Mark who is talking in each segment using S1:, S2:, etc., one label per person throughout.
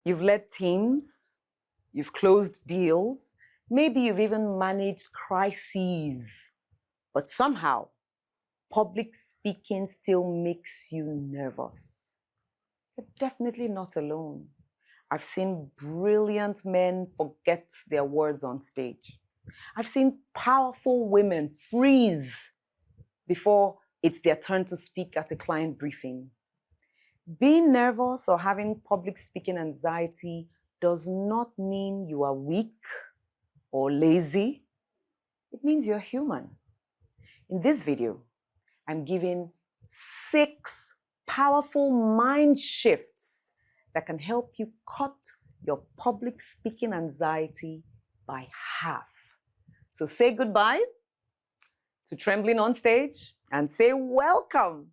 S1: You've led teams, you've closed deals, maybe you've even managed crises, but somehow public speaking still makes you nervous. You're definitely not alone. I've seen brilliant men forget their words on stage. I've seen powerful women freeze before it's their turn to speak at a client briefing. Being nervous or having public speaking anxiety does not mean you are weak or lazy. It means you're human. In this video, I'm giving 6 powerful mind shifts that can help you cut your public speaking anxiety by half. So say goodbye to trembling on stage and say welcome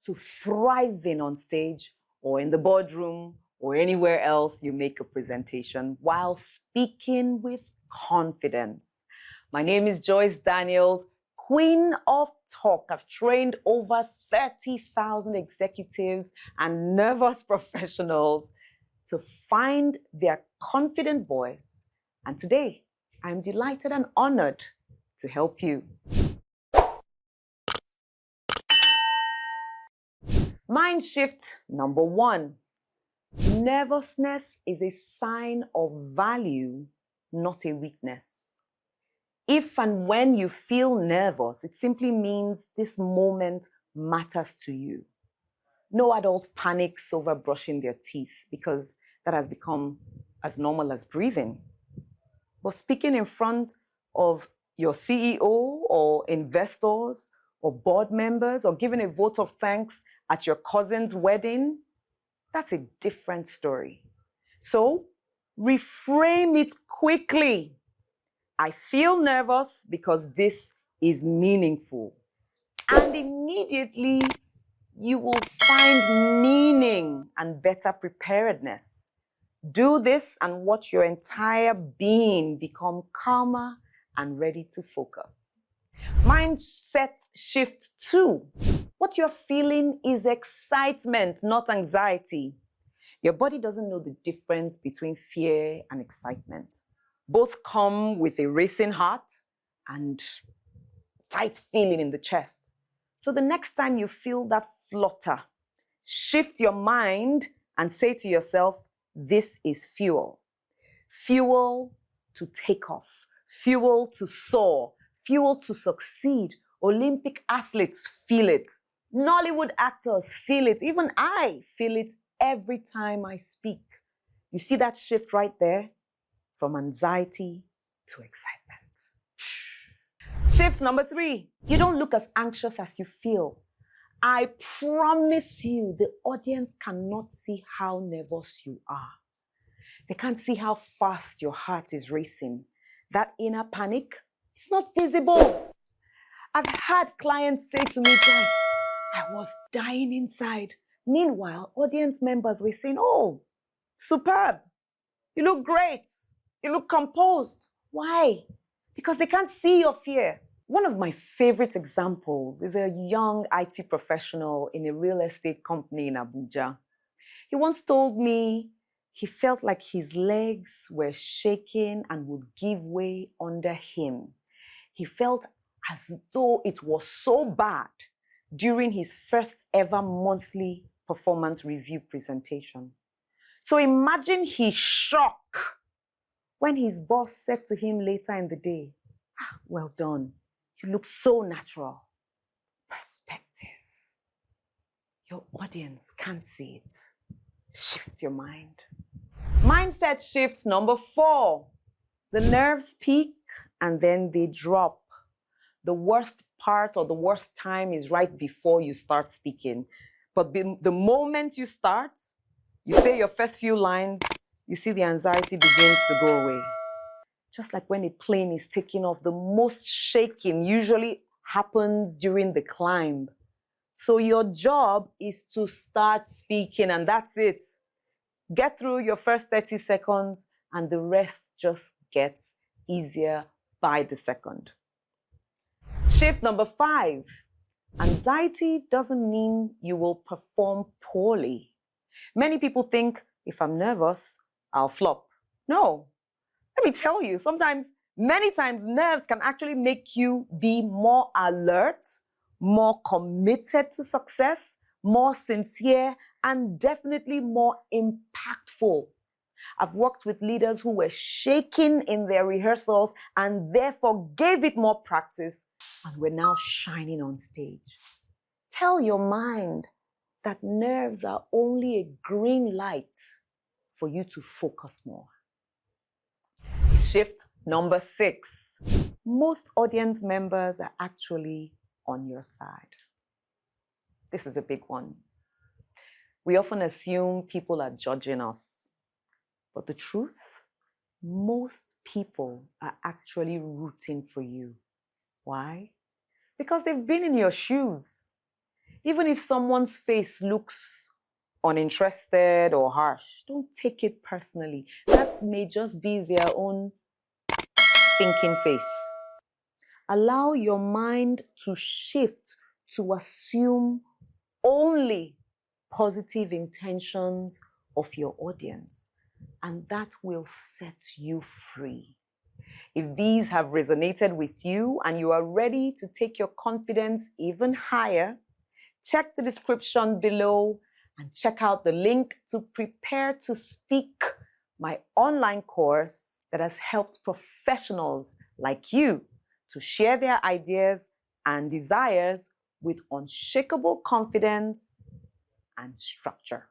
S1: to thriving on stage or in the boardroom or anywhere else you make a presentation while speaking with confidence. My name is Joyce Daniels, Queen of Talk. I've trained over 30,000 executives and nervous professionals to find their confident voice. And today, I'm delighted and honored to help you. Mind shift number 1. Nervousness is a sign of value, not a weakness. If and when you feel nervous, it simply means this moment matters to you. No adult panics over brushing their teeth because that has become as normal as breathing. But speaking in front of your CEO or investors or board members or giving a vote of thanks at your cousin's wedding, that's a different story. So reframe it quickly. I feel nervous because this is meaningful. And immediately you will find meaning and better preparedness. Do this and watch your entire being become calmer and ready to focus. Mindset shift 2. What you're feeling is excitement, not anxiety. Your body doesn't know the difference between fear and excitement. Both come with a racing heart and tight feeling in the chest. So the next time you feel that flutter, shift your mind and say to yourself, this is fuel. Fuel to take off, fuel to soar, fuel to succeed. Olympic athletes feel it. Nollywood actors feel it. Even I feel it every time I speak. You see that shift right there? From anxiety to excitement. Shift number 3. You don't look as anxious as you feel. I promise you, the audience cannot see how nervous you are. They can't see how fast your heart is racing. That inner panic is not visible. I've had clients say to me, Joyce, I was dying inside. Meanwhile, audience members were saying, oh, superb. You look great. You look composed. Why? Because they can't see your fear. One of my favorite examples is a young IT professional in a real estate company in Abuja. He once told me he felt like his legs were shaking and would give way under him. He felt as though it was so bad during his first ever monthly performance review presentation. So imagine his shock when his boss said to him later in the day, well done, you look so natural. Perspective. Your audience can't see it. Shift your mind. Mindset shift number 4. The nerves peak and then they drop. The worst part or the worst time is right before you start speaking. But the moment you start, you say your first few lines, you see the anxiety begins to go away. Just like when a plane is taking off, the most shaking usually happens during the climb. So your job is to start speaking and that's it. Get through your first 30 seconds and the rest just gets easier by the second. Shift number 5. Anxiety doesn't mean you will perform poorly. Many people think if I'm nervous, I'll flop. No. Let me tell you, many times, nerves can actually make you be more alert, more committed to success, more sincere, and definitely more impactful. I've worked with leaders who were shaking in their rehearsals and therefore gave it more practice and were now shining on stage. Tell your mind that nerves are only a green light for you to focus more. Shift number 6. Most audience members are actually on your side. This is a big one. We often assume people are judging us. But the truth, most people are actually rooting for you. Why? Because they've been in your shoes. Even if someone's face looks uninterested or harsh, don't take it personally. That may just be their own thinking face. Allow your mind to shift to assume only positive intentions of your audience, and that will set you free. If these have resonated with you and you are ready to take your confidence even higher, check the description below and check out the link to Prepare to Speak, my online course that has helped professionals like you to share their ideas and desires with unshakable confidence and structure.